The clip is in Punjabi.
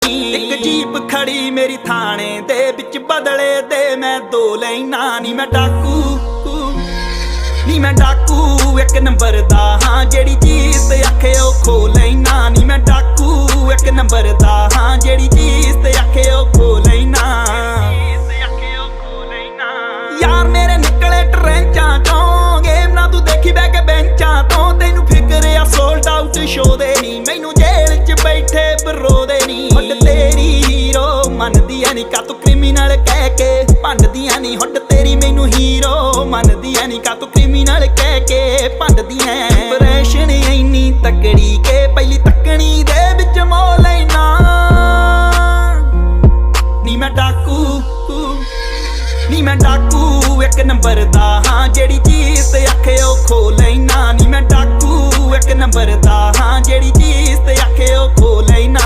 ਇੱਕ ਜੀਪ ਖੜੀ ਮੇਰੀ ਥਾਣੇ ਦੇ ਵਿੱਚ ਬਦਲੇ ਦੇ ਮੈਂ 2 ਲੈਣਾ ਨੀ ਮੈਂ ਡਾਕੂ ਨੀ ਮੈਂ ਡਾਕੂ ਇੱਕ ਨੰਬਰ ਦਾ ਹਾਂ ਜਿਹੜੀ ਚੀਜ਼ ਤੇ ਆਖੇ ਉਹ ਖੋ ਲੈਣਾ ਨੀ ਮੈਂ ਡਾਕੂ ਇੱਕ ਨੰਬਰ ਦਾ ਹਾਂ ਜਿਹੜੀ ਚੀਜ਼ ਤੇ ਆਖੇ ਉਹ ਖੋ ਲੈਣਾ ਯਾਰ ਮੇਰੇ ਨਿਕਲੇ ਟਰੈਂਚਾਂ ਚੋਂ ਗੇਮ ਨਾ ਤੂੰ ਦੇਖੀ ਬਹਿ ਕੇ ਬੈਂਚਾਂ ਤੋਂ ਤੈਨੂੰ ਫਿਕਰ ਆ ਸੋਲਡ ਆਊਟ ਸ਼ੋ ਦੇ ਨੀ ਮੈਨੂੰ ਜੇਲ੍ਹ 'ਚ ਬੈਠੇ ਬਰੋ ਦੇ ਨੀ ਹੁੱਡ ਤੇਰੀ ਹੀਰੋ ਮੰਨਦੀ ਐ ਨੀ ਕਾ ਤੂੰ ਕ੍ਰਿਮੀਨਲ ਕਹਿ ਕੇ ਭੰਡਦੀ ਐ ਨੀ ਹੁੱਡ ਤੇਰੀ ਮੈਨੂੰ ਹੀਰੋ ਮੰਨਦੀ ਐ ਨੀ ਕਾ ਤੂੰ ਕ੍ਰਿਮੀਨਲ ਕਹਿ ਕੇ ਭੰਡਦੀ ਐ ਇੰਪ੍ਰੈਸ਼ਨ ਇੰਨੀ ਤਕੜੀ ਕੇ ਪਹਿਲੀ ਤੱਕਣੀ ਦੇ ਵਿੱਚ ਮੋ ਲੈਣਾ ਨੀ ਮੈਂ ਡਾਕੂ ਨੀ ਮੈਂ ਡਾਕੂ ਇੱਕ ਨੰਬਰ ਦਾ ਹਾਂ ਜਿਹੜੀ ਚੀਜ਼ ਤੇ ਆਖੇ ਉਹ ਖੋ ਲੈਣਾ ਨੀ ਮੈਂ ਡਾਕੂ ਇੱਕ ਨੰਬਰ ਦਾ ਹਾਂ ਜਿਹੜੀ ਚੀਜ਼ ਤੇ ਆਖੇ ਉਹ ਖੋ ਲੈਣਾ।